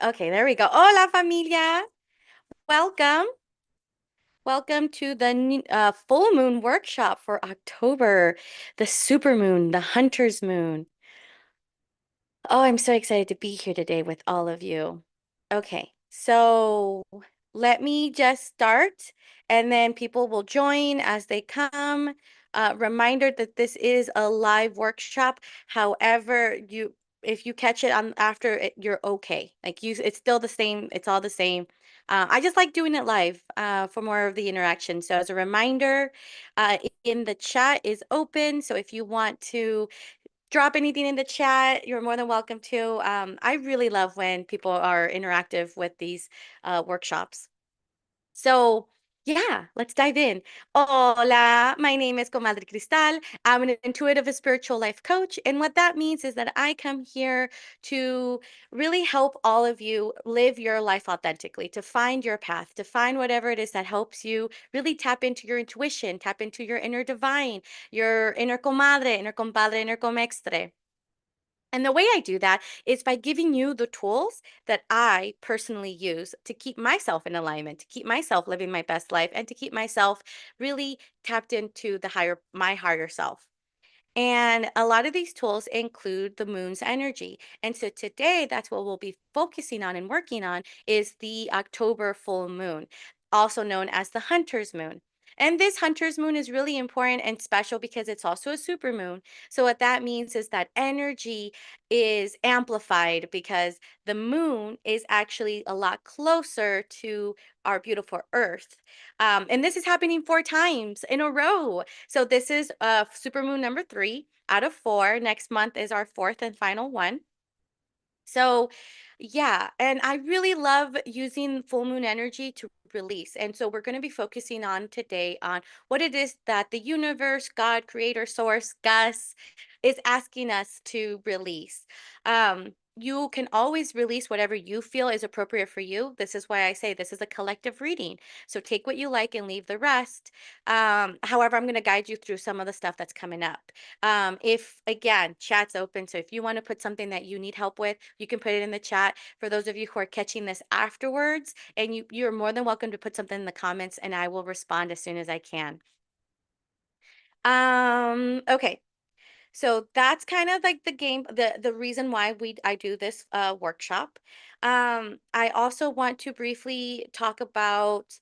Okay, there we go. Hola Familia. Welcome. Welcome to the full moon workshop for October, the supermoon, the hunter's moon. Oh, I'm so excited to be here today with all of you. Okay, so let me just start and then people will join as they come. Reminder that this is a live workshop. However, if you catch it on after it, you're okay. It's still the same. It's all the same. I just like doing it live for more of the interaction. So as a reminder, in the chat is open. So if you want to drop anything in the chat. You're more than welcome to. I really love when people are interactive with these workshops. So, yeah, let's dive in. Hola, my name is Comadre Cristal. I'm an intuitive spiritual life coach. And what that means is that I come here to really help all of you live your life authentically, to find your path, to find whatever it is that helps you really tap into your intuition, tap into your inner divine, your inner comadre, inner compadre, inner comextre. And the way I do that is by giving you the tools that I personally use to keep myself in alignment, to keep myself living my best life, and to keep myself really tapped into my higher self. And a lot of these tools include the moon's energy. And so today, that's what we'll be focusing on and working on is the October full moon, also known as the hunter's moon. And this hunter's moon is really important and special because it's also a super moon. So what that means is that energy is amplified because the moon is actually a lot closer to our beautiful earth. And this is happening 4 times in a row. So this is supermoon number 3 out of 4. Next month is our fourth and final one. So, yeah, and I really love using full moon energy to release. And so we're going to be focusing on today on what it is that the universe, God, creator, source, Gus is asking us to release. You can always release whatever you feel is appropriate for you. This is why I say this is a collective reading. So take what you like and leave the rest. However, I'm going to guide you through some of the stuff that's coming up. If again, chat's open. So if you want to put something that you need help with, you can put it in the chat. For those of you who are catching this afterwards, and you're more than welcome to put something in the comments and I will respond as soon as I can. Okay. So that's kind of like the reason why I do this workshop. I also want to briefly talk about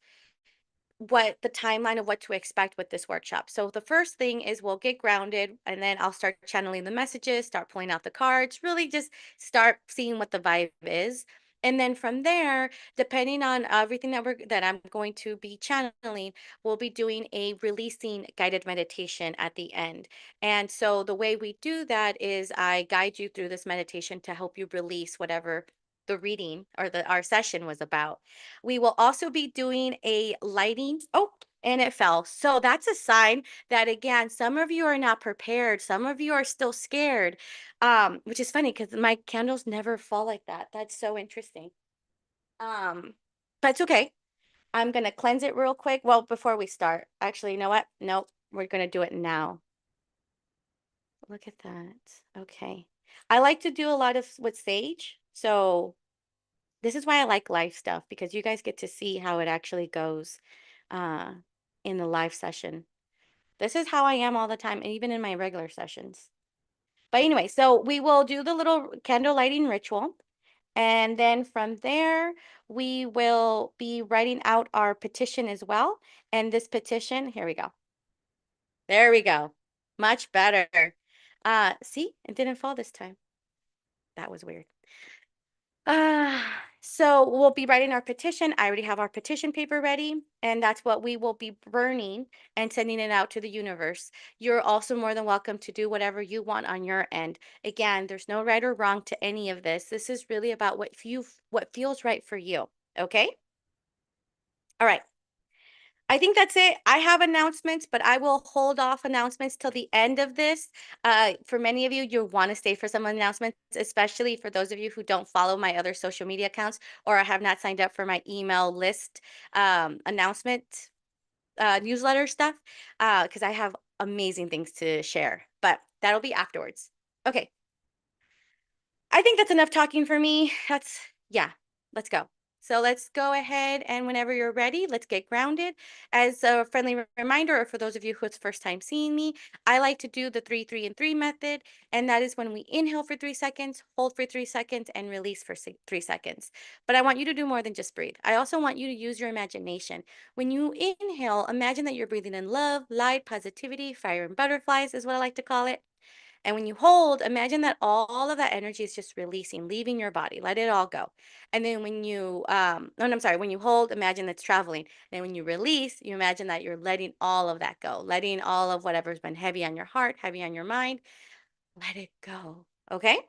what the timeline of what to expect with this workshop. So the first thing is we'll get grounded and then I'll start channeling the messages, start pulling out the cards, really just start seeing what the vibe is. And then from there, depending on everything that I'm going to be channeling, we'll be doing a releasing guided meditation at the end. And so the way we do that is I guide you through this meditation to help you release whatever the reading or the our session was about. We will also be doing a lighting. Oh, and it fell. So that's a sign that again, some of you are not prepared. Some of you are still scared. Which is funny because my candles never fall like that. That's so interesting. Um, but it's okay. I'm gonna cleanse it real quick. Well, before we start. Actually, you know what? Nope, we're gonna do it now. Look at that. Okay. I like to do a lot of with sage. So this is why I like live stuff because you guys get to see how it actually goes uh, in the live session. This is how I am all the time, and even in my regular sessions. But anyway, so we will do the little candle lighting ritual. And then from there, we will be writing out our petition as well. And this petition, here we go. There we go. Much better. See, it didn't fall this time. That was weird. So we'll be writing our petition. I already have our petition paper ready, and that's what we will be burning and sending it out to the universe. You're also more than welcome to do whatever you want on your end. Again, there's no right or wrong to any of this. This is really about what feels right for you. Okay? All right. I think that's it. I have announcements, but I will hold off announcements till the end of this. For many of you, you want to stay for some announcements, especially for those of you who don't follow my other social media accounts or have not signed up for my email list announcement newsletter stuff, because I have amazing things to share, but that'll be afterwards. Okay. I think that's enough talking for me. Yeah. Let's go. So let's go ahead and whenever you're ready, let's get grounded. As a friendly reminder, or for those of you who it's first time seeing me, I like to do the 3, 3, and 3 method. And that is when we inhale for 3 seconds, hold for 3 seconds, and release for 3 seconds. But I want you to do more than just breathe. I also want you to use your imagination. When you inhale, imagine that you're breathing in love, light, positivity, fire, and butterflies is what I like to call it. And when you hold, imagine that all of that energy is just releasing, leaving your body. Let it all go. And then when you, oh, no, I'm sorry, when you hold, imagine that's traveling. And when you release, you imagine that you're letting all of that go, letting all of whatever's been heavy on your heart, heavy on your mind, let it go. Okay?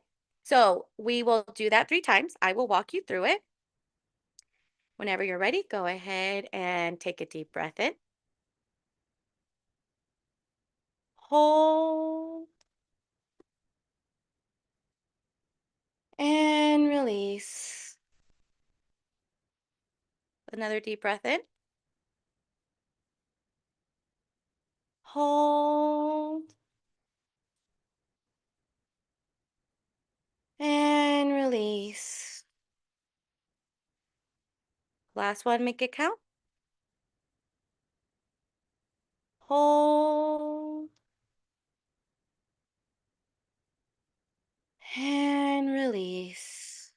So we will do that 3 times. I will walk you through it. Whenever you're ready, go ahead and take a deep breath in. Hold and release. Another deep breath in. Hold and release. Last one, make it count. Hold and release.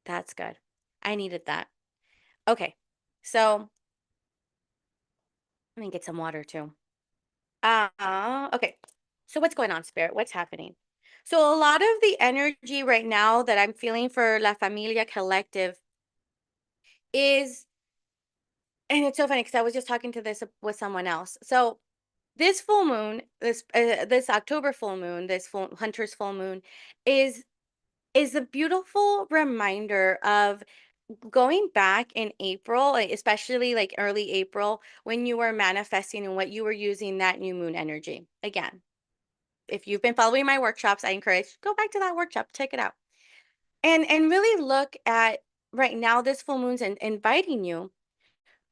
That's good. I needed that. Okay, so let me get some water too. Okay. So what's going on, Spirit? What's happening? So a lot of the energy right now that I'm feeling for La Familia Collective is, and it's so funny because I was just talking to this with someone else. So this full moon, this October full moon, this Hunter's full moon, is is a beautiful reminder of going back in April, especially like early April, when you were manifesting and what you were using that new moon energy. Again, if you've been following my workshops, I encourage go back to that workshop, check it out, and really look at right now. This full moon's inviting you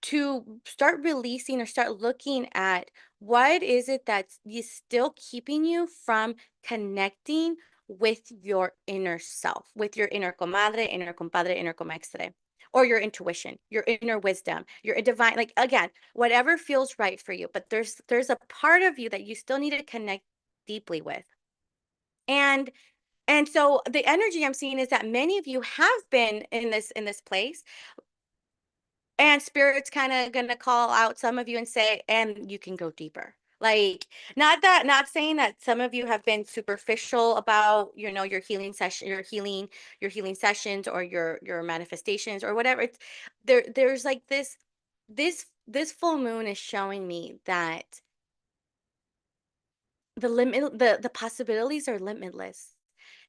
to start releasing or start looking at what is it that's still keeping you from connecting with your inner self, with your inner comadre, inner compadre, inner comextre, or your intuition, your inner wisdom, your divine, like again, whatever feels right for you. But there's a part of you that you still need to connect deeply with. And and so the energy I'm seeing is that many of you have been in this place, and spirit's kinda gonna call out some of you and say, "And you can go deeper." Like, not saying that some of you have been superficial about, your healing session, your healing sessions or your manifestations or whatever. It's there's like this full moon is showing me that the possibilities are limitless.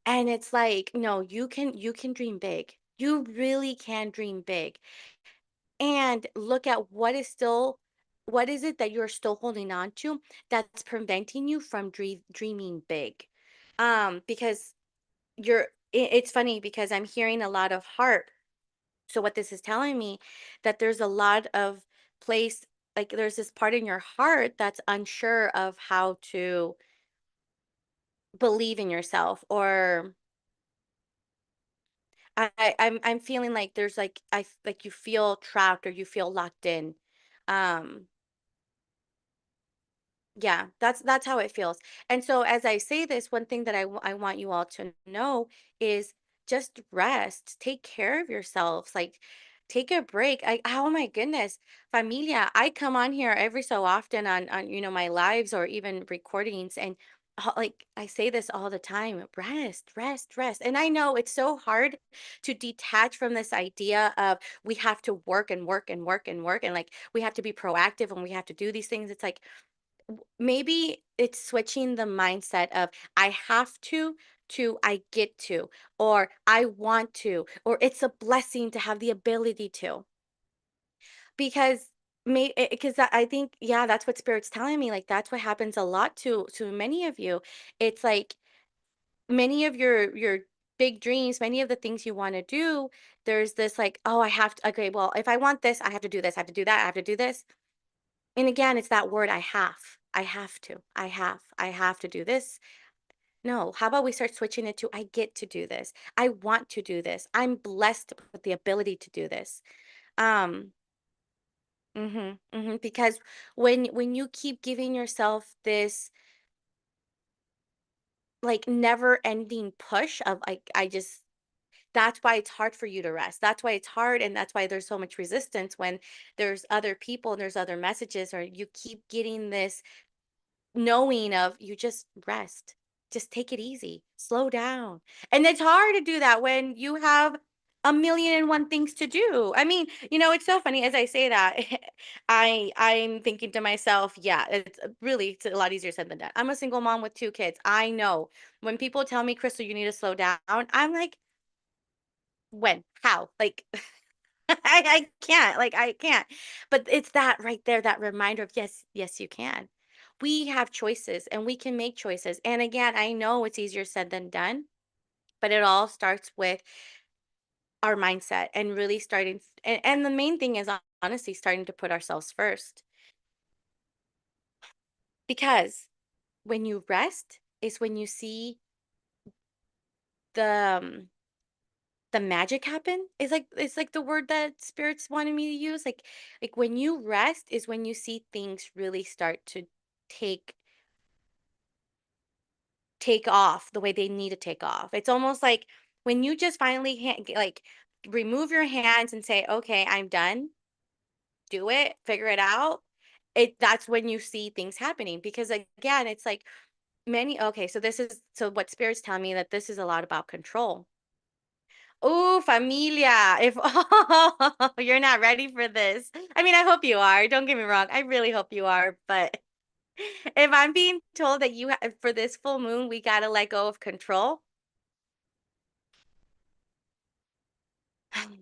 And it's like, no, you can dream big. You really can dream big. And look at what is it that you're still holding on to that's preventing you from dreaming big. Because it's funny because I'm hearing a lot of heart. So what this is telling me that there's a lot of place, like there's this part in your heart that's unsure of how to believe in yourself, or I'm feeling like there's like like you feel trapped or you feel locked in. Um Yeah, that's how it feels. And so as I say this, one thing that I want you all to know is just rest, take care of yourselves, like take a break. Oh my goodness, familia, I come on here every so often on my lives or even recordings, and like I say this all the time, rest, rest, rest. And I know it's so hard to detach from this idea of we have to work and work and work and work, and like we have to be proactive and we have to do these things. It's like maybe it's switching the mindset of I have to I get to, or I want to, or it's a blessing to have the ability to. Because because I think, yeah, that's what spirit's telling me. Like that's what happens a lot to many of you. It's like many of your big dreams, many of the things you want to do, there's this like, oh, I have to, okay, well, if I want this, I have to do this, I have to do that, I have to do this. And again, it's that word I have. I have to. I have to do this. No, how about we start switching it to I get to do this. I want to do this. I'm blessed with the ability to do this. Um, because when you keep giving yourself this like never ending push of like I just that's why it's hard for you to rest. That's why it's hard and that's why there's so much resistance when there's other people and there's other messages or you keep getting this knowing of you just rest. Just take it easy. Slow down. And it's hard to do that when you have a million and one things to do. I mean, it's so funny as I say that. I'm thinking to myself, yeah, it's a lot easier said than done. I'm a single mom with two kids. I know when people tell me, Crystal, you need to slow down. I'm like, when? How? Like I can't, like, I can't. But it's that right there, that reminder of yes, yes, you can. We have choices and we can make choices. And again, I know it's easier said than done, but it all starts with our mindset and really starting. And the main thing is honestly starting to put ourselves first because when you rest is when you see the the magic happen is like it's like the word that spirits wanted me to use like when you rest is when you see things really start to take take off the way they need to take off. It's almost like when you just finally like remove your hands and say okay, I'm done, do it, figure it out. That's when you see things happening because again it's like many okay, so this is so what spirits tell me that this is a lot about control. Oh, familia. If oh, you're not ready for this. I mean, I hope you are. Don't get me wrong. I really hope you are. But if I'm being told that for this full moon, we got to let go of control,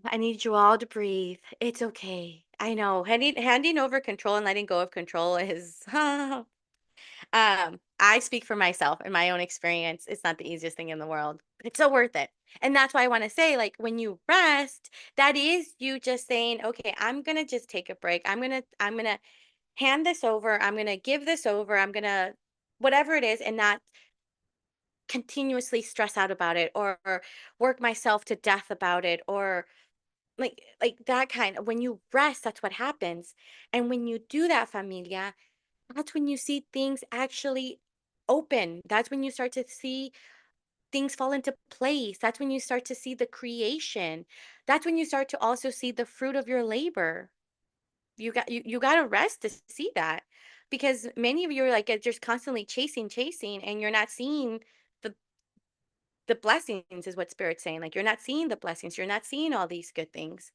I need you all to breathe. It's okay. I know. Handing over control and letting go of control is I speak for myself in my own experience. It's not the easiest thing in the world, but it's so worth it. And that's why I want to say, like, when you rest, that is you just saying, okay, I'm gonna just take a break. I'm gonna hand this over. I'm gonna give this over. I'm gonna whatever it is, and not continuously stress out about it or work myself to death about it or like that kind of when you rest, that's what happens. And when you do that, familia, that's when you see things actually open. That's when you start to see things fall into place. That's when you start to see the creation. That's when you start to also see the fruit of your labor. You got to rest to see that. Because many of you are like just constantly chasing and you're not seeing the the blessings is what spirit's saying. Like you're not seeing the blessings. You're not seeing all these good things.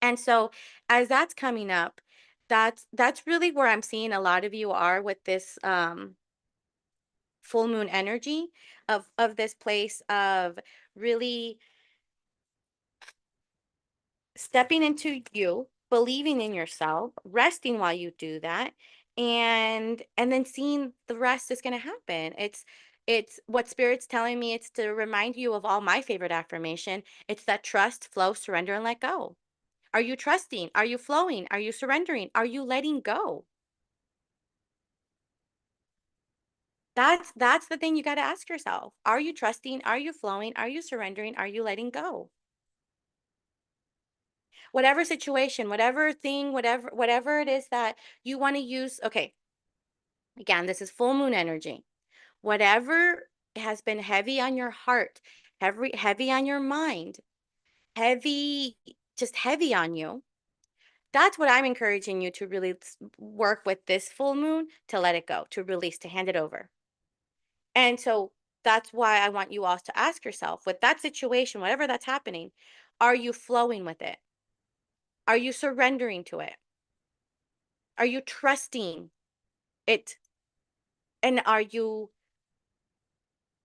And so as that's coming up, that's really where I'm seeing a lot of you are with this full moon energy of this place of really stepping into you, believing in yourself, resting while you do that, and then seeing the rest is going to happen. It's what spirit's telling me. It's to remind you of all my favorite affirmation. It's that trust, flow, surrender, and let go. Are you trusting? Are you flowing? Are you surrendering? Are you letting go? That's the thing you got to ask yourself. Are you trusting? Are you flowing? Are you surrendering? Are you letting go? Whatever situation, whatever thing, whatever it is that you want to use. Okay, again, this is full moon energy. Whatever has been heavy on your heart, heavy on your mind, heavy just heavy on you. That's what I'm encouraging you to really work with this full moon to let it go, to release, to hand it over. And so that's why I want you all to ask yourself with that situation, whatever that's happening, are you flowing with it? Are you surrendering to it? Are you trusting it? And are you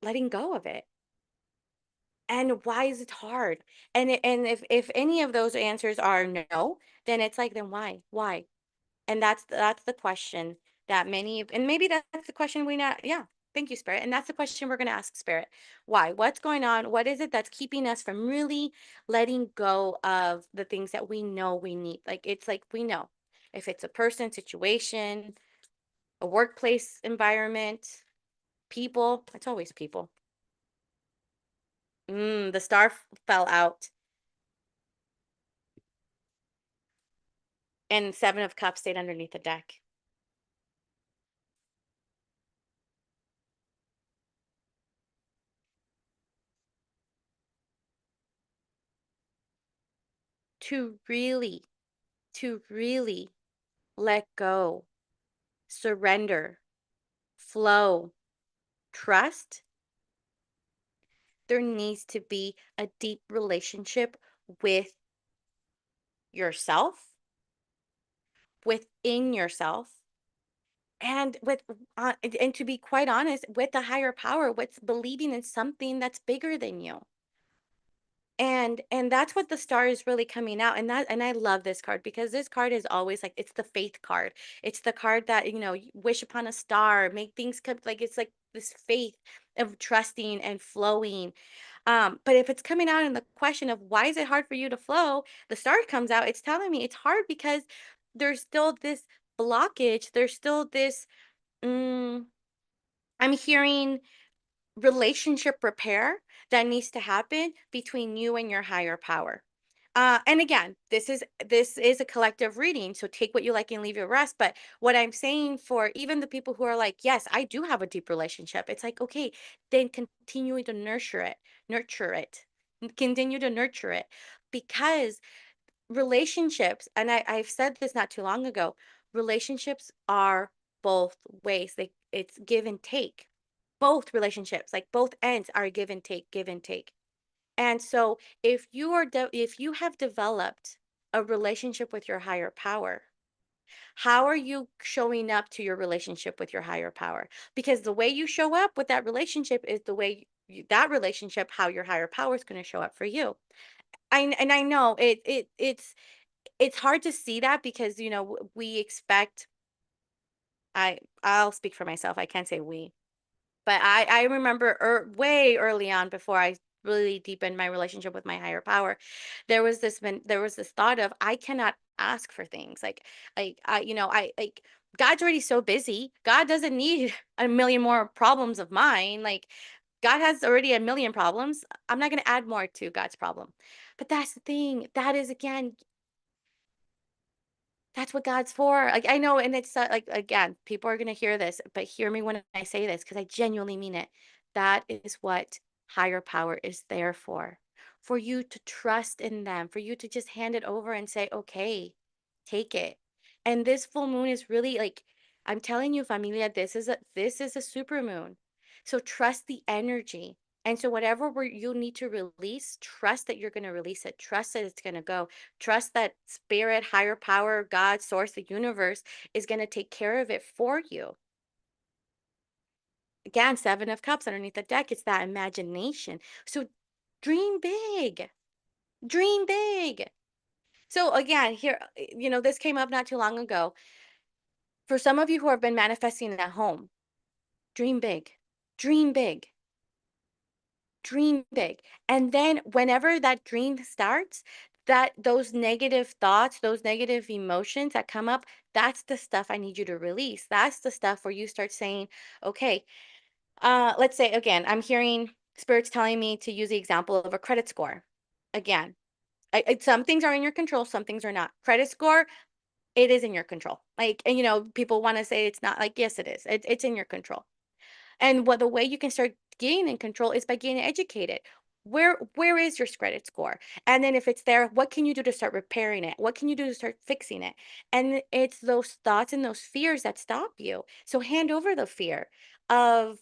letting go of it? And why is it hard? And if any of those answers are no, then it's like then why? Why? And that's the question that and maybe that's the question we not yeah. Thank you, Spirit. And that's the question we're going to ask Spirit. Why? What's going on? What is it that's keeping us from really letting go of the things that we know we need? Like it's like we know if it's a person, situation, a workplace environment, People. It's always people. The star fell out, and Seven of Cups stayed underneath the deck. To really let go, surrender, flow, trust, there needs to be a deep relationship with yourself, within yourself, and with and to be quite honest, with the higher power, what's believing in something that's bigger than you. And that's what the star is really coming out, and I love this card because this card is always like it's the faith card. It's the card that, you wish upon a star, make things come, like it's like this faith of trusting and flowing. But if it's coming out in the question of why is it hard for you to flow, the star comes out, it's telling me it's hard because there's still this blockage, there's still this mm, I'm hearing relationship repair that needs to happen between you and your higher power. And again, this is a collective reading, so take what you like and leave your rest. But what I'm saying for even the people who are like, yes, I do have a deep relationship, it's like, okay, then continue to nurture it, continue to nurture it, because relationships, and I've said this not too long ago, relationships are both ways. It's give and take. Both relationships, like both ends are give and take, give and take. And so if you have developed a relationship with your higher power, how are you showing up to your relationship with your higher power? Because the way you show up with that relationship is the way that relationship, how your higher power is going to show up for you. And I know it's hard to see that because we expect. I'll speak for myself. I can't say we. But I remember way early on, before I really deepened my relationship with my higher power, there was this thought of I cannot ask for things I like God's already so busy. God doesn't need a million more problems of mine. Like God has already a million problems. I'm not going to add more to God's problem. But that's the thing. That is, again, that's what God's for. Like, I know, and it's like, again, people are going to hear this, but hear me when I say this because I genuinely mean it. That is what higher power is there for you to trust in them, for you to just hand it over and say, okay, take it. And this full moon is really like, I'm telling you, familia, this is a super moon. So trust the energy. And so whatever you need to release, trust that you're going to release it. Trust that it's going to go. Trust that spirit, higher power, God, source, the universe is going to take care of it for you. Again, Seven of Cups underneath the deck, it's that imagination. So dream big. Dream big. So again, here, this came up not too long ago. For some of you who have been manifesting at home, dream big. Dream big. Dream big. And then whenever that dream starts, that those negative thoughts, those negative emotions that come up, that's the stuff I need you to release. That's the stuff where you start saying, okay, let's say again, I'm hearing spirits telling me to use the example of a credit score. Again, some things are in your control, some things are not. Credit score, it is in your control. Like, and people want to say it's not. Like, yes, it is. It's in your control. And what the way you can start gaining control is by getting educated. Where is your credit score? And then if it's there, what can you do to start repairing it? What can you do to start fixing it? And it's those thoughts and those fears that stop you. So hand over the fear of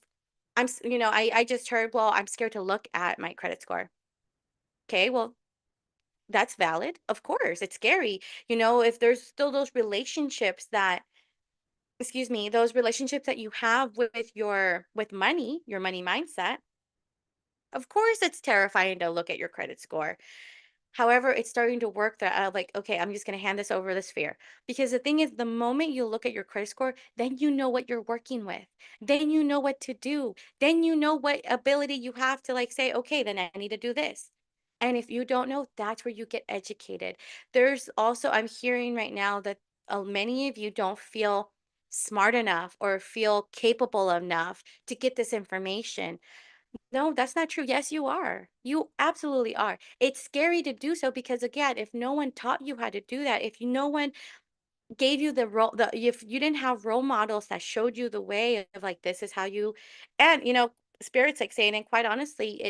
I just heard, well, I'm scared to look at my credit score. Okay, well, that's valid. Of course, it's scary. If there's still those relationships that excuse me, those relationships that you have with money, your money mindset, of course it's terrifying to look at your credit score. However, it's starting to work that like, okay, I'm just going to hand this over this fear. Because the thing is, the moment you look at your credit score, then you know what you're working with. Then you know what to do. Then you know what ability you have to like say, okay, then I need to do this. And if you don't know, that's where you get educated. There's also, I'm hearing right now that many of you don't feel smart enough or feel capable enough to get this information. No, that's not true. Yes, you are. You absolutely are. It's scary to do so because again, if no one taught you how to do that, if you no one gave you the role, the if you didn't have role models that showed you the way of like this is how you, and spirits like saying, and quite honestly,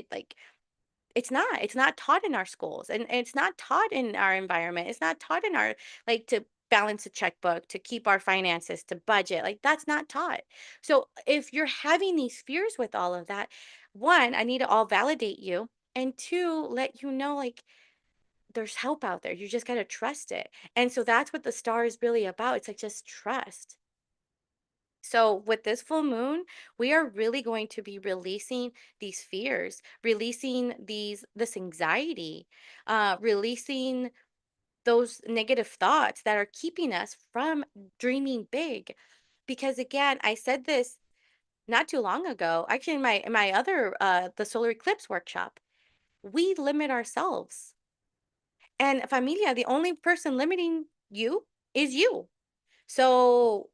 it's not taught in our schools, and it's not taught in our environment. It's not taught in our, like, to balance a checkbook, to keep our finances, to budget. Like, that's not taught. So if you're having these fears with all of that, one, I need to all validate you, and two, let you know, like, there's help out there. You just got to trust it. And so that's what the star is really about. It's like just trust. So, with this full moon, we are really going to be releasing these fears, releasing this anxiety, releasing those negative thoughts that are keeping us from dreaming big. Because again, I said this not too long ago, actually in my other the solar eclipse workshop. We limit ourselves. And familia, the only person limiting you is you. So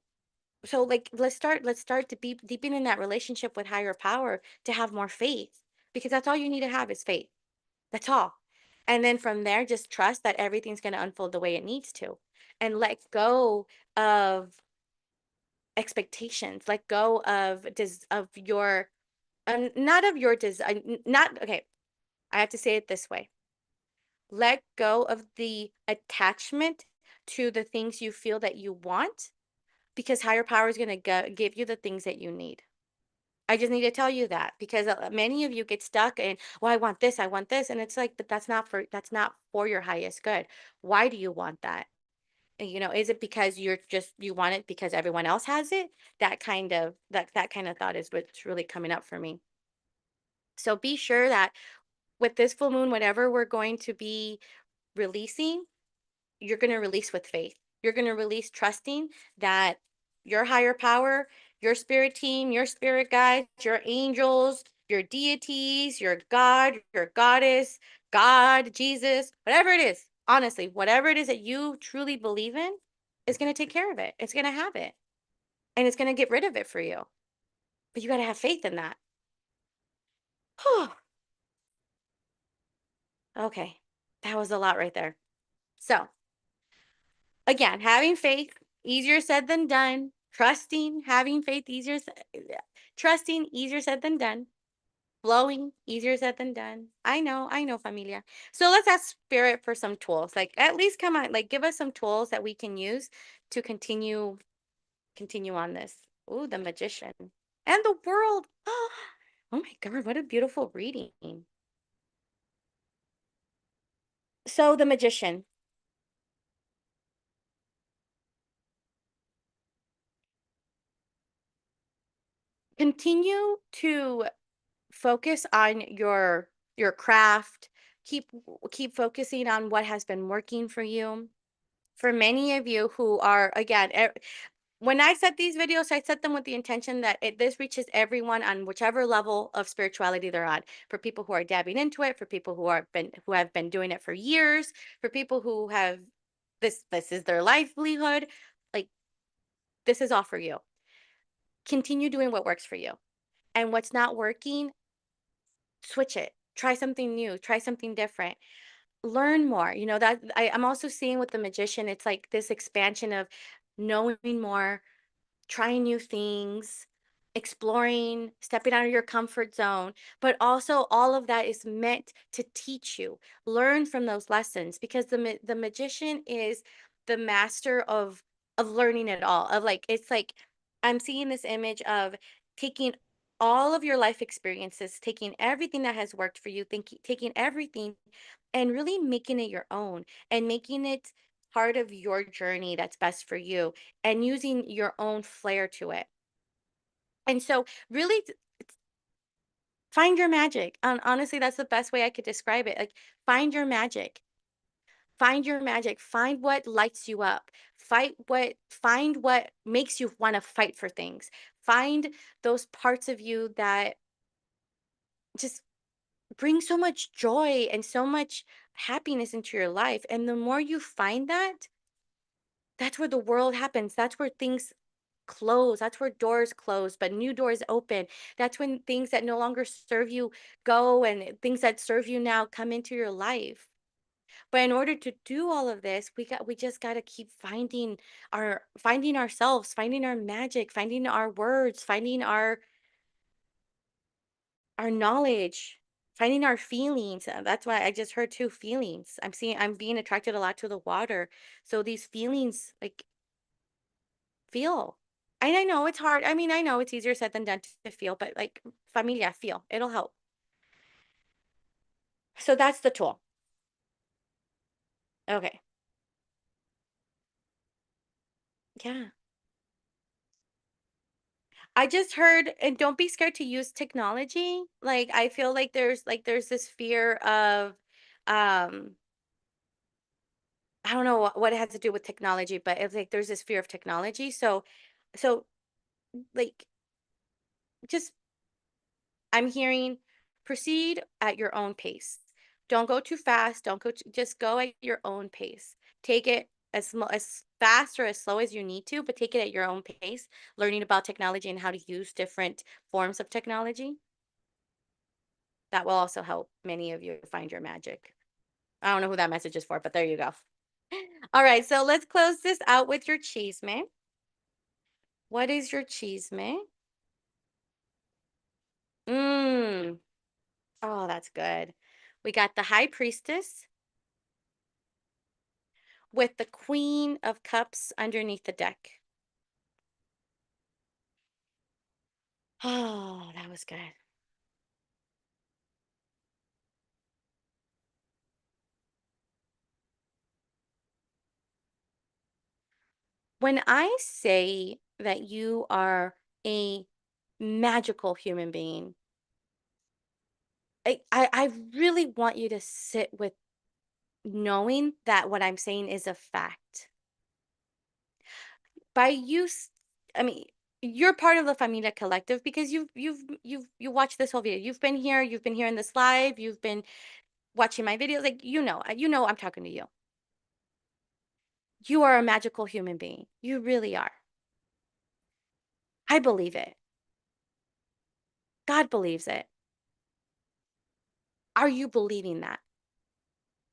like let's start to be deepen in that relationship with higher power, to have more faith, because that's all you need to have is faith. That's all. And then from there, just trust that everything's going to unfold the way it needs to, and let go of expectations, let go of of your not of your design, not okay, I have to say it this way. Let go of the attachment to the things you feel that you want, because higher power is going to give you the things that you need. I just need to tell you that, because many of you get stuck in, well, I want this, and it's like, but that's not for your highest good. Why do you want that? And, is it because you want it because everyone else has it? That kind of thought is what's really coming up for me. So be sure that with this full moon, whatever we're going to be releasing, you're going to release with faith. You're going to release trusting that your higher power, your spirit team, your spirit guides, your angels, your deities, your God, your goddess, God, Jesus, whatever it is, honestly, whatever it is that you truly believe in, is going to take care of it. It's going to have it, and it's going to get rid of it for you. But you got to have faith in that. Okay. That was a lot right there. So, again, having faith, easier said than done. Trusting, having faith, trusting, easier said than done. Flowing, easier said than done. I know, familia. So let's ask spirit for some tools. Like, at least come on, like, give us some tools that we can use to continue on this. Ooh, the magician and the world. Oh my God, what a beautiful reading. So the magician, continue to focus on your craft. Keep focusing on what has been working for you. For many of you who are, again, when I set these videos, I set them with the intention that this reaches everyone on whichever level of spirituality they're on. For people who are dabbing into it, for people who have been doing it for years, for people who have this is their livelihood. Like, this is all for you. Continue doing what works for you. And what's not working, switch it. Try something new, try something different. Learn more. That I'm also seeing with the magician, it's like this expansion of knowing more, trying new things, exploring, stepping out of your comfort zone. But also, all of that is meant to teach you. Learn from those lessons, because the magician is the master of learning it all. Of, like, it's like I'm seeing this image of taking all of your life experiences, taking everything that has worked for you, taking everything and really making it your own, and making it part of your journey that's best for you, and using your own flair to it. And so, really, find your magic. And honestly, that's the best way I could describe it. Like, find your magic. Find your magic. Find what lights you up. Find what makes you want to fight for things. Find those parts of you that just bring so much joy and so much happiness into your life. And the more you find that, that's where the world happens. That's where things close. That's where doors close, but new doors open. That's when things that no longer serve you go, and things that serve you now come into your life. But in order to do all of this, we just got to keep finding ourselves, finding our magic, finding our words, finding our knowledge, finding our feelings. That's why I just heard two feelings. I'm being attracted a lot to the water. So these feelings, like, feel. And I know it's hard. I mean, I know it's easier said than done to feel, but like, familia, feel. It'll help. So that's the tool. Okay. Yeah. I just heard, and don't be scared to use technology. Like, I feel like there's this fear of, I don't know what it has to do with technology, but it's like there's this fear of technology. So like, just, I'm hearing, proceed at your own pace. Don't go too fast. Don't go, just go at your own pace. Take it as fast or as slow as you need to, but take it at your own pace, learning about technology and how to use different forms of technology. That will also help many of you find your magic. I don't know who that message is for, but there you go. All right, so let's close this out with your chisme. What is your chisme? Mm. Oh, that's good. We got the High Priestess with the Queen of Cups underneath the deck. Oh, that was good. When I say that you are a magical human being, I really want you to sit with knowing that what I'm saying is a fact. By use, I mean, you're part of the Familia Collective because you watched this whole video. You've been here in this live, you've been watching my videos, like, you know I'm talking to you. You are a magical human being. You really are. I believe it. God believes it. Are you believing that?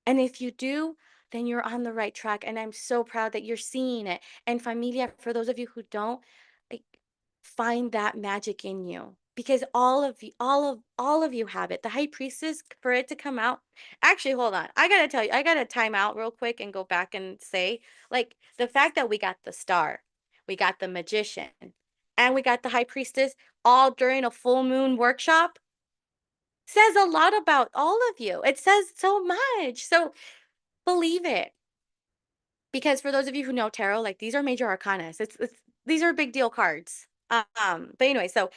And if you do, then you're on the right track. And I'm so proud that you're seeing it. And familia, for those of you who don't, like, find that magic in you. Because all of you have it. The high priestess, for it to come out. Actually, hold on. I gotta tell you, I gotta time out real quick and go back and say, like, the fact that we got the star, we got the magician, and we got the high priestess all during a full moon workshop says a lot about all of you. It says so much. So believe it. Because for those of you who know tarot, like, these are major arcanas. It's these are big deal cards. But anyway, so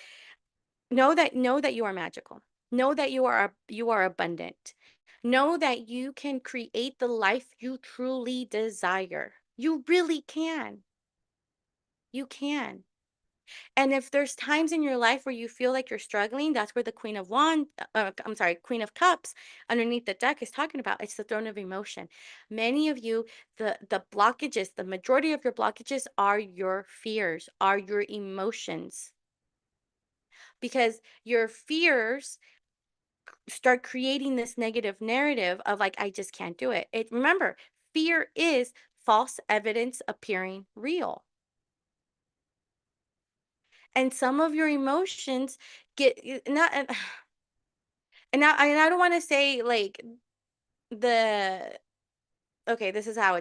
know that you are magical. Know that you are abundant. Know that you can create the life you truly desire. You really can. You can. And if there's times in your life where you feel like you're struggling, that's where the Queen of Cups underneath the deck is talking about. It's the throne of emotion. Many of you, the blockages, the majority of your blockages are your fears, are your emotions. Because your fears start creating this negative narrative of, like, I just can't do it. Remember, fear is false evidence appearing real. And some of your emotions get not and I don't wanna say, like, the okay, this is how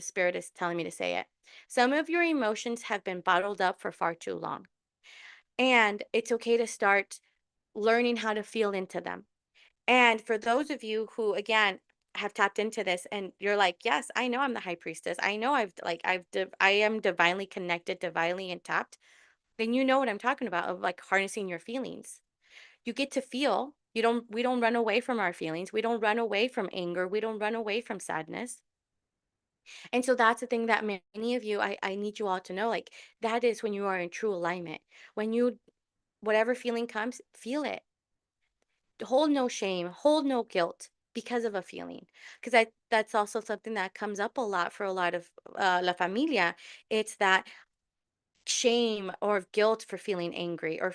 spirit is telling me to say it. Some of your emotions have been bottled up for far too long, and it's okay to start learning how to feel into them. And for those of you who, again, have tapped into this and you're like, "Yes, I know I'm the high priestess. I know I am divinely connected, divinely and tapped," then you know what I'm talking about, of, like, harnessing your feelings. You get to feel. We don't run away from our feelings. We don't run away from anger. We don't run away from sadness. And so that's the thing that many of you, I need you all to know, like, that is when you are in true alignment. When you, whatever feeling comes, feel it. Hold no shame, hold no guilt because of a feeling. Because that's also something that comes up a lot for a lot of La Familia. It's that shame or guilt for feeling angry or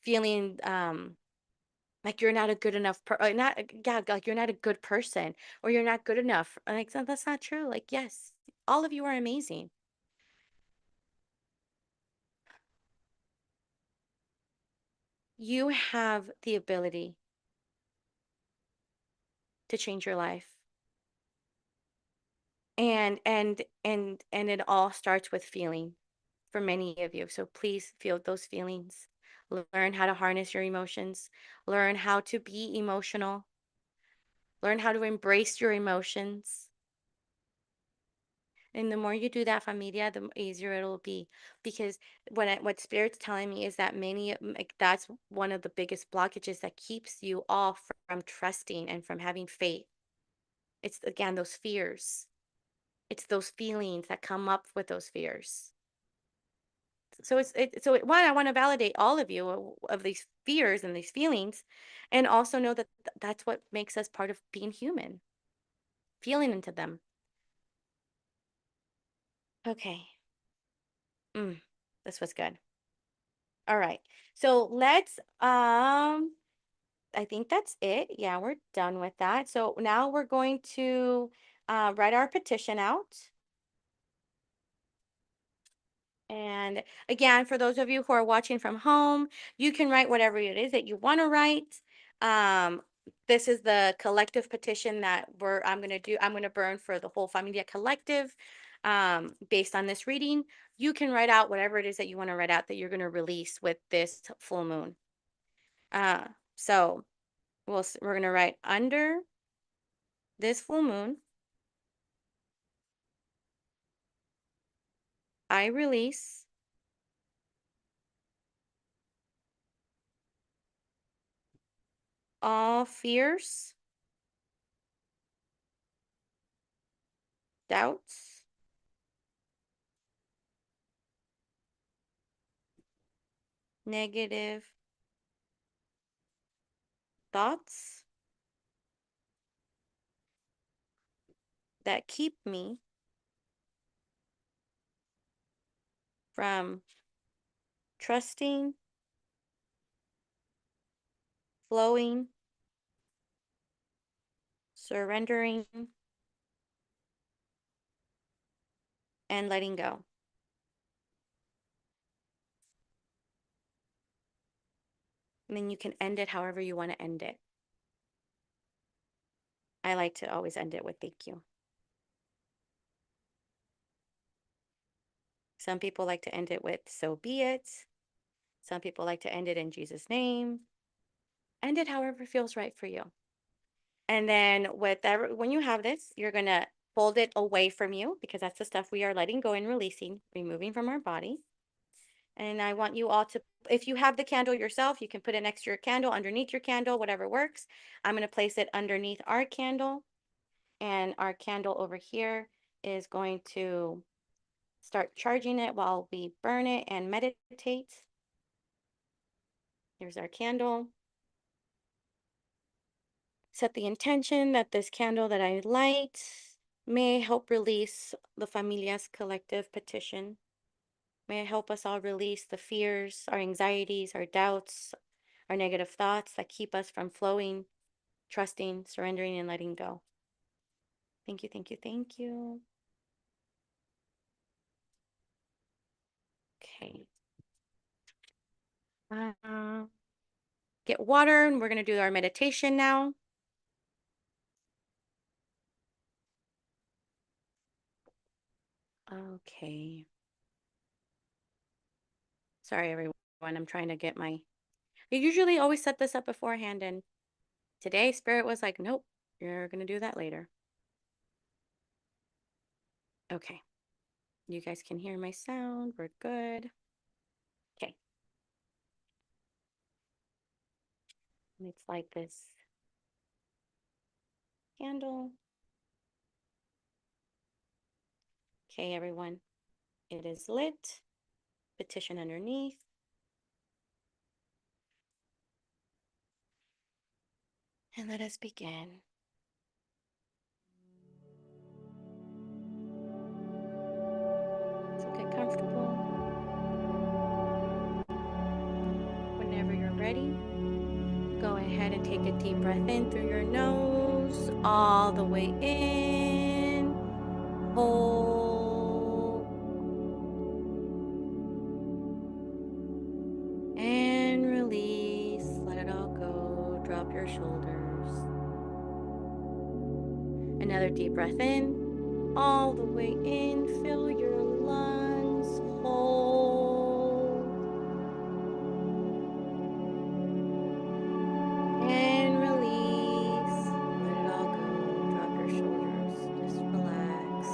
feeling like you're not a good enough not yeah, like you're not a good person or you're not good enough. Like that's not true. Like yes, all of you are amazing. You have the ability to change your life. And it all starts with feeling for many of you. So please feel those feelings. Learn how to harness your emotions. Learn how to be emotional. Learn how to embrace your emotions. And the more you do that, familia, the easier it'll be. Because what Spirit's telling me is that like that's one of the biggest blockages that keeps you all from trusting and from having faith. It's again those fears. It's those feelings that come up with those fears. One, I want to validate all of you of these fears and these feelings, and also know that that's what makes us part of being human, feeling into them. Okay. Mm, this was good. All right. So I think that's it. Yeah, we're done with that. So now we're going to write our petition out. And again, for those of you who are watching from home, you can write whatever it is that you want to write. Um, this is the collective petition that I'm going to do. I'm going to burn for the whole Familia Collective. Based on this reading, you can write out whatever it is that you want to write out that you're going to release with this full moon. Uh, so we're going to write under this full moon, I release all fears, doubts, negative thoughts that keep me from trusting, flowing, surrendering, and letting go. And then you can end it however you want to end it. I like to always end it with thank you. Some people like to end it with so be it. Some people like to end it in Jesus' name. End it however feels right for you. And then when you have this, you're going to fold it away from you because that's the stuff we are letting go and releasing, removing from our body. And I want you all to, if you have the candle yourself, you can put it next to your candle, underneath your candle, whatever works. I'm going to place it underneath our candle. And our candle over here is going to start charging it while we burn it and meditate. Here's our candle. Set the intention that this candle that I light may help release the Familia's collective petition. May it help us all release the fears, our anxieties, our doubts, our negative thoughts that keep us from flowing, trusting, surrendering, and letting go. Thank you, thank you, thank you. Okay. Get water, and we're going to do our meditation now. Okay. Sorry, everyone. I'm trying to get my. I usually always set this up beforehand, and today Spirit was like, nope, you're going to do that later. Okay. You guys can hear my sound. We're good. Okay. And it's like this candle. Okay, everyone. It is lit. Petition underneath. And let us begin. So get comfortable. ahead and take a deep breath in through your nose, all the way in. Hold. And release. Let it all go. Drop your shoulders. Another deep breath in. All the way in. Fill your lungs. Hold. And release. Let it all go. Drop your shoulders. Just relax.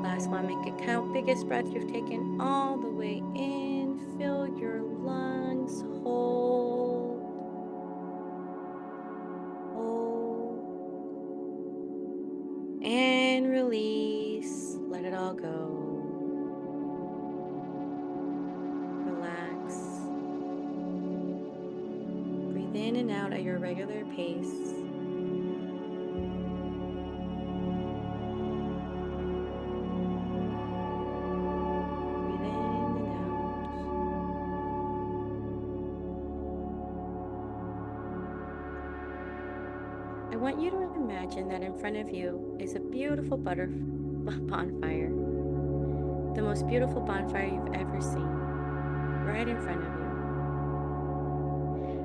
Last one, make it count. Biggest breath you've taken all the way in. Fill your lungs. Hold. Hold. And release. Let it all go. Relax. Breathe in and out at your regular pace. Breathe in and out. I want you to imagine that in front of you is a beautiful bonfire. The most beautiful bonfire you've ever seen. Right in front of you.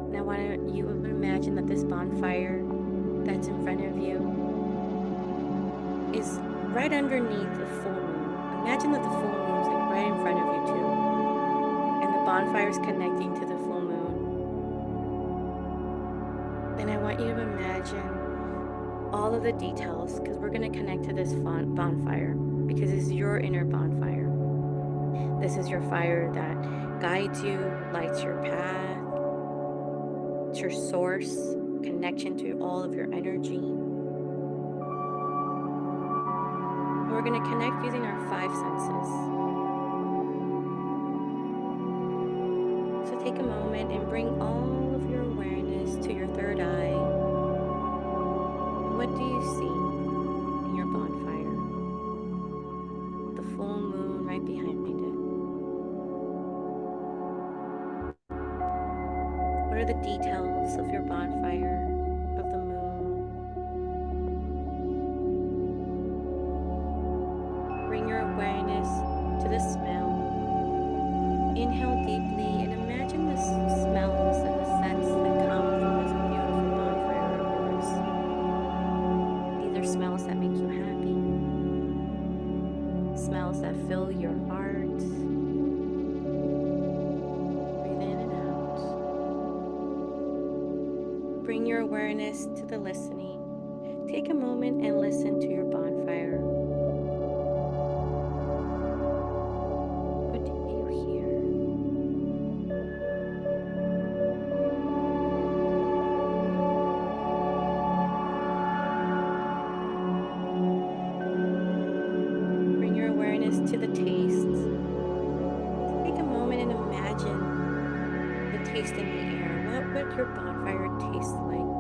And I want you to imagine that this bonfire that's in front of you is right underneath the full moon. Imagine that the full moon is like right in front of you too. And the bonfire is connecting to the full moon. And I want you to imagine all of the details, because we're going to connect to this bonfire, because it's your inner bonfire. This is your fire that guides you, lights your path. It's your source, connection to all of your energy. We're going to connect using our 5 senses. So take a moment and bring all of your awareness to your third eye. What do you see in your bonfire? The full moon right behind it. What are the details of your bonfire, of the moon? Bring your awareness to the smell. Inhale deeply and imagine the smells and the scents that come from this beautiful bonfire of yours. These are smells that make you happy, smells that fill your heart. Breathe in and out. Bring your awareness to the listening. Take a moment and listen to your bonfire. What do you hear? Bring your awareness to the taste. Take a moment and imagine the taste in the air. What would your bonfire taste like?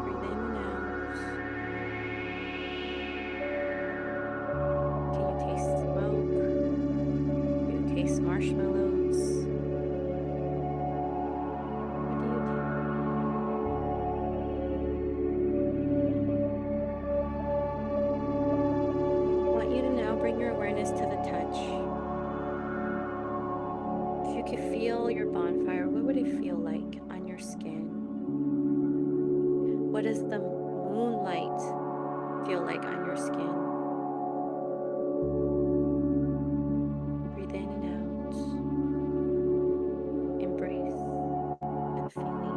Breathe in and out. Can you taste smoke? Do you taste marshmallows? What do you do? I want you to now bring your awareness to the touch. If you could feel your bonfire, what would it feel like on your skin? What does the moonlight feel like on your skin? Breathe in and out. Embrace the feeling of your body.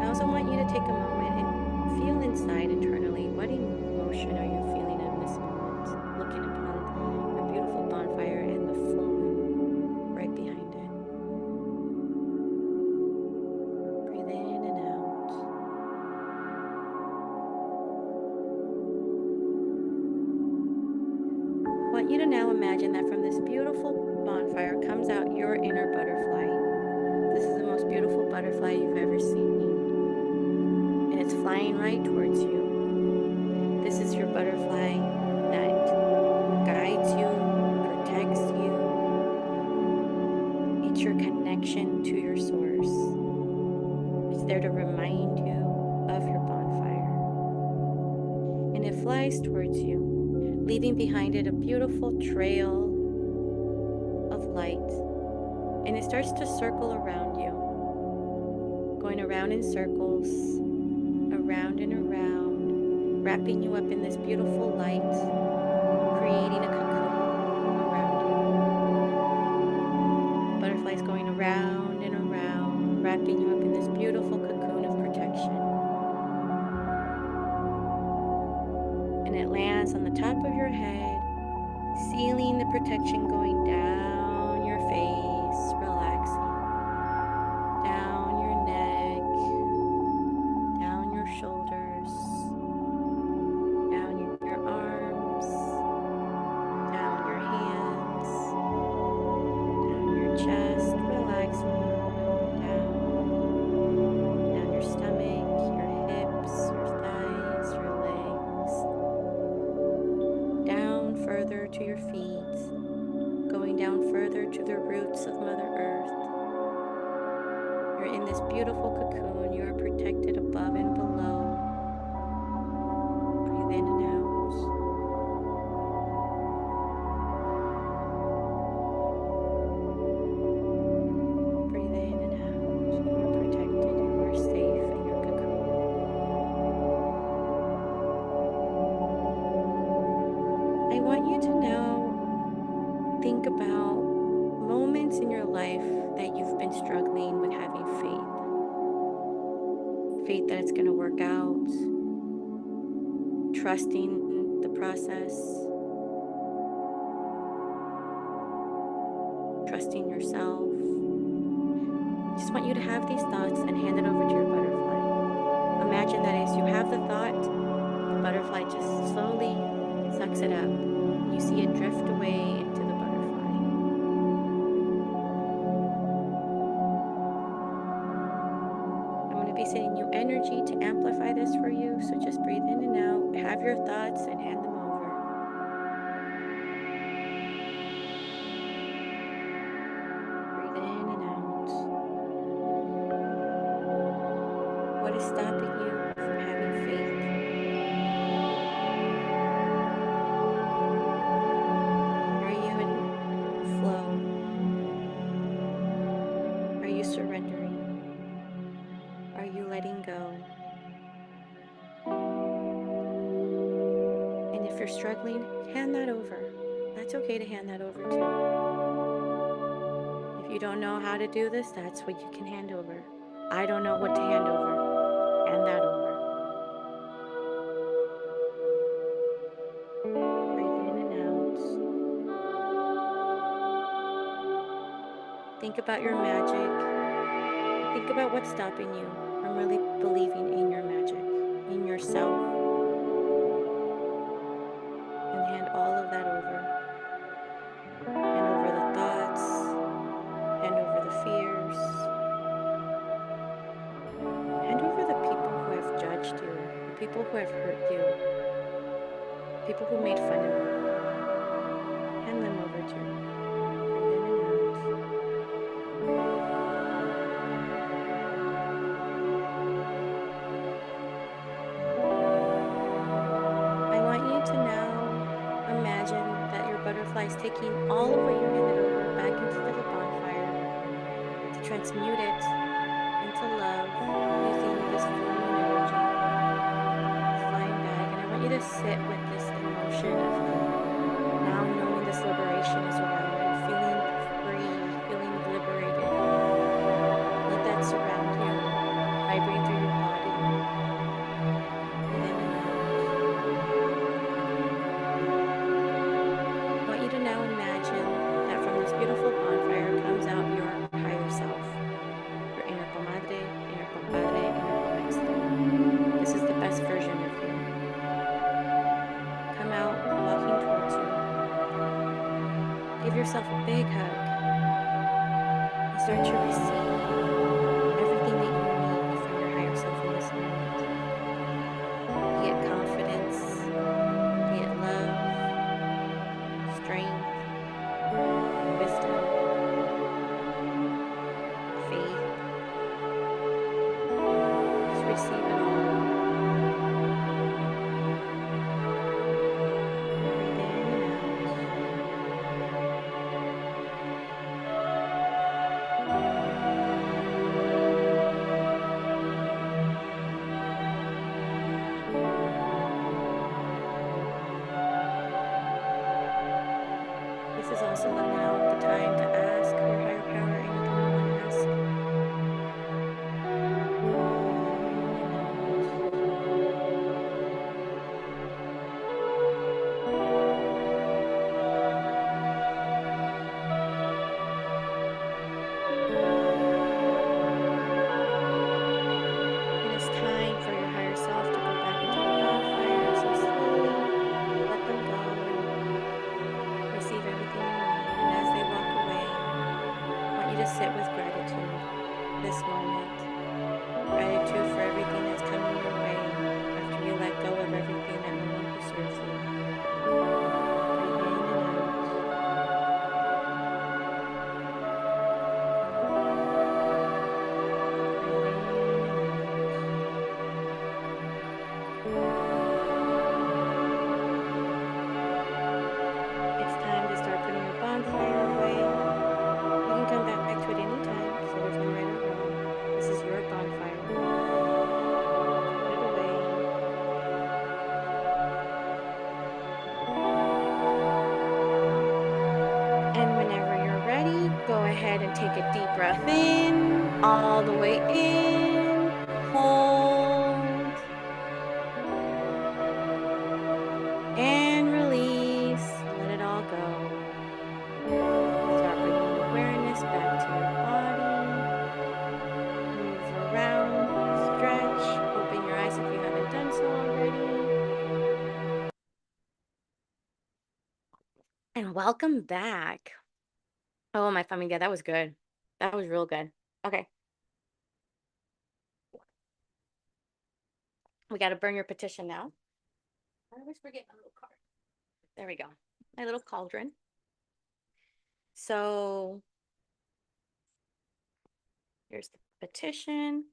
I also want you to take a moment and feel inside internally. What emotion are you feeling in this moment? Looking upon your beautiful bonfire and the full moon right behind it. Breathe in and out. I want you to now imagine that from this beautiful bonfire comes out your inner butterfly. This is the most beautiful butterfly you've ever seen. And it's flying right towards you. This is your butterfly that guides you to remind you of your bonfire. And it flies towards you, leaving behind it a beautiful trail of light. And it starts to circle around you, going around in circles, around and around, wrapping you up in this beautiful light, creating a cocoon around you. Butterflies going around and around, wrapping you up in this beautiful cocoon of protection. And it lands on the top of your head, sealing the protection going down your face, relaxing, down your neck, down your shoulders, down your arms, down your hands, down your chest, relaxing you down your stomach, your hips, your thighs, your legs, down further to your feet, going down further to the roots of Mother Earth. You're in this beautiful cocoon. You are protected above and below. Breathe in and out. Breathe in and out. You are protected. You are safe in your cocoon. I want you to now think about moments in your life that you've been struggling with having faith. Faith that it's going to work out. Trusting the process. Trusting yourself. I just want you to have these thoughts and hand it over to your butterfly. Imagine that as you have the thought, the butterfly just slowly sucks it up. You see it drift away into the butterfly. I'm going to be sending you energy to amplify this for you, so just breathe in and out, have your thoughts and hand them over. Breathe in and out. What is stopping you from having faith? Are you in flow? Are you surrendering? Are you letting go? And if you're struggling, hand that over. That's okay to hand that over too. If you don't know how to do this, that's what you can hand over. I don't know what to hand over. Hand that over. Breathe in and out. Think about your magic. Think about what's stopping you from really believing in your magic, in yourself. And hand all of that over. Hand over the thoughts. Hand over the fears. Hand over the people who have judged you, the people who have hurt you, people who made fun of you. Hand them over to you. Breathe in and out. I want you to now imagine that your butterfly is taking all of what you handed over back into the bonfire to transmute it into love using this full moon energy. Flying back, and I want you to sit with this emotion of now knowing this liberation is around you, feeling free, feeling liberated. Let that surround you, vibrate through your body. Breathe in and out. I want you to now imagine that from this beautiful bonfire comes out your higher self, your inner Comadre, inner Compadre, inner Maestro. This is the best version of you. Come out walking towards you. Give yourself a big hug and start to receive everything that you need from your higher self in this moment. Be it confidence, be it love, strength, wisdom, faith, is also the now, the time to ask your higher power anything you want to ask. Breathing in and out. And it's time for your higher self to go back into the bonfire. So slowly let them go and receive everything you need. And as they walk away, I want you to sit with gratitude this moment. Gratitude for everything that's coming your way after you let go of everything that no longer serves you. Breathe in and out. Breathe in and out. It's time to start putting your bonfire away. You can come back to it anytime, so there's no right or wrong. This is your bonfire. Put it away. And whenever you're ready, go ahead and take a deep breath in, all the way in. Hold. And release. Let it all go. Start bringing awareness back to your body. Move around, stretch, open your eyes if you haven't done so already. And welcome back. Oh, my familia, that was good. That was real good. Okay. We got to burn your petition now. I always forget my little card. There we go. My little cauldron. So here's the petition.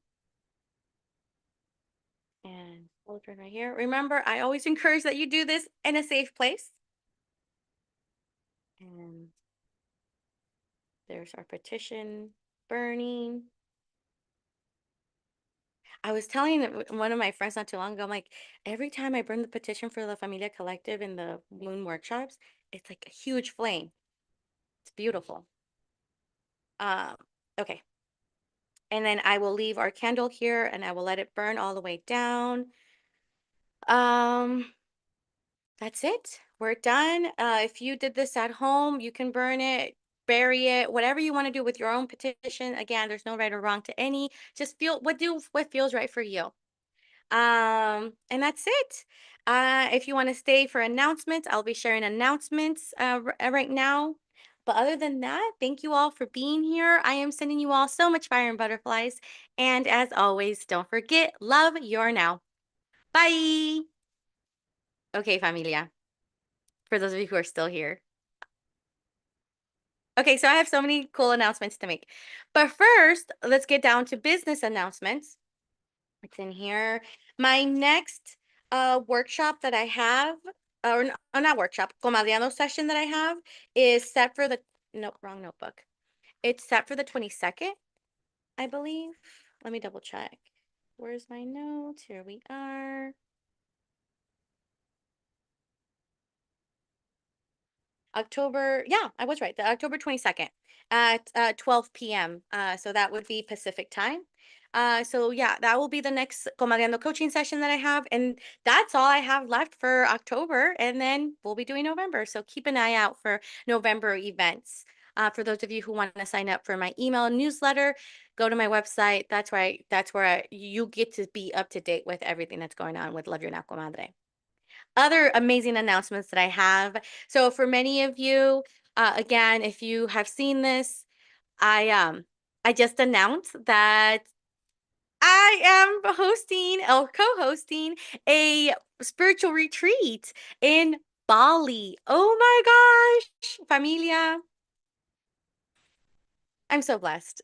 And cauldron right here. Remember, I always encourage that you do this in a safe place. And there's our petition burning. I was telling one of my friends not too long ago, I'm like, every time I burn the petition for La Familia Collective in the moon workshops, it's like a huge flame. It's beautiful. Um, okay. And then I will leave our candle here and I will let it burn all the way down. That's it. We're done. If you did this at home, you can burn it, bury it, whatever you want to do with your own petition. Again, there's no right or wrong to any. Just do what feels right for you. And that's it. If you want to stay for announcements, I'll be sharing announcements right now. But other than that, thank you all for being here. I am sending you all so much fire and butterflies. And as always, don't forget, love your now. Bye. Okay, familia, for those of you who are still here. Okay, so I have so many cool announcements to make. But first, let's get down to business announcements. It's in here. My next workshop that I have, or not workshop, Comadriano session that I have is set for the, nope, wrong notebook. It's set for the 22nd, I believe. Let me double check. Where's my notes? Here we are. October, yeah, I was right. The October 22nd at 12 p.m. So that would be Pacific time. So yeah, that will be the next Comadiando coaching session that I have. And that's all I have left for October. And then we'll be doing November. So keep an eye out for November events. For those of you who want to sign up for my email newsletter, go to my website. That's where you get to be up to date with everything that's going on with Love Your Now Comadre. Other amazing announcements that I have. So for many of you, again, if you have seen this, I just announced that I am hosting or co-hosting a spiritual retreat in Bali. Oh my gosh, familia. I'm so blessed.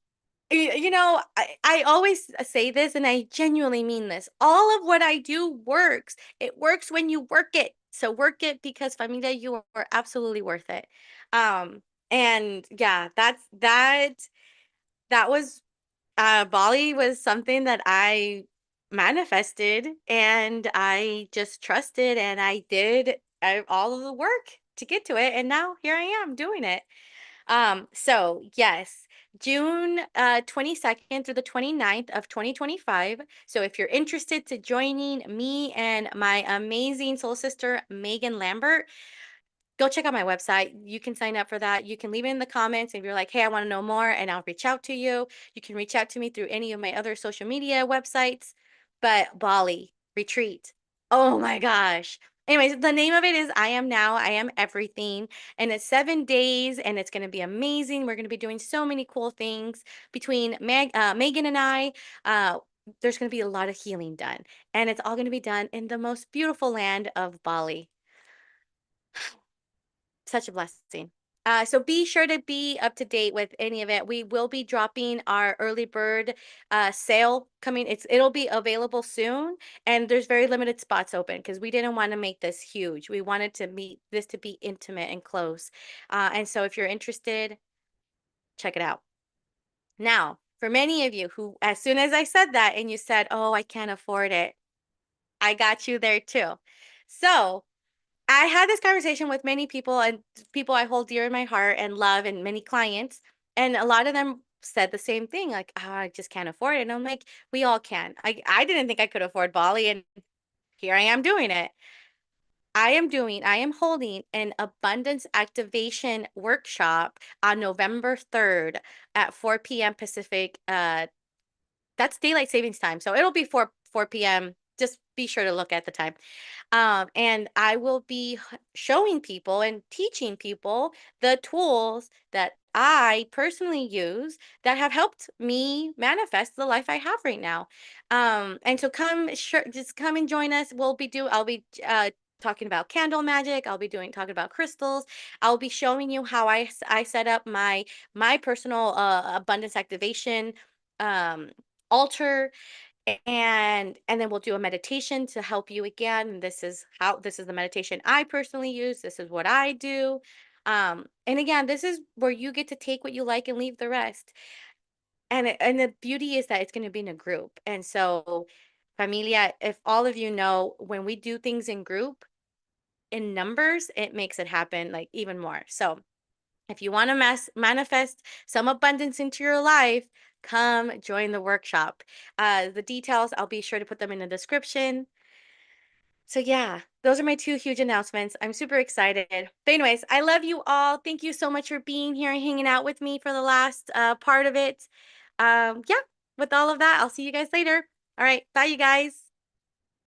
You know, I always say this and I genuinely mean this. All of what I do works. It works when you work it. So work it because familia, you are absolutely worth it. And yeah, that was Bali was something that I manifested and I just trusted and I did all of the work. to get to it. And now here I am doing it. So yes, June 22nd through the 29th of 2025. So if you're interested to joining me and my amazing soul sister, Megan Lambert, go check out my website. You can sign up for that. You can leave it in the comments if you're like, hey, I want to know more, and I'll reach out to you. You can reach out to me through any of my other social media websites. But Bali retreat. Oh my gosh. Anyways, the name of it is I Am Now, I Am Everything. And it's 7 days and it's going to be amazing. We're going to be doing so many cool things between Megan and I. Uh, there's going to be a lot of healing done. And it's all going to be done in the most beautiful land of Bali. Such a blessing. So be sure to be up to date with any of it. We will be dropping our early bird sale coming. It'll be available soon, and there's very limited spots open because we didn't want to make this huge. We wanted to meet this to be intimate and close. And so if you're interested, check it out. Now, for many of you who, as soon as I said that and you said, "Oh, I can't afford it," I got you there too. So I had this conversation with many people and people I hold dear in my heart and love and many clients. And a lot of them said the same thing, like, oh, I just can't afford it. And I'm like, we all can. I didn't think I could afford Bali, and here I am doing it. I am holding an abundance activation workshop on November 3rd at 4 p.m. Pacific. That's daylight savings time. So it'll be 4 p.m. Just be sure to look at the time. And I will be showing people and teaching people the tools that I personally use that have helped me manifest the life I have right now. And so just come and join us. I'll be talking about candle magic. I'll be talking about crystals. I'll be showing you how I set up my personal abundance activation um altar, and then we'll do a meditation to help you again. This is the meditation I personally use. This is what I do. And again, this is where you get to take what you like and leave the rest. And the beauty is that it's going to be in a group. And so, familia, if all of you know, when we do things in group, in numbers, it makes it happen like even more. So if you want to manifest some abundance into your life, come join the workshop. The details, I'll be sure to put them in the description. So, yeah, those are my two huge announcements. I'm super excited. But, anyways, I love you all. Thank you so much for being here and hanging out with me for the last part of it. Yeah, with all of that, I'll see you guys later. All right. Bye, you guys.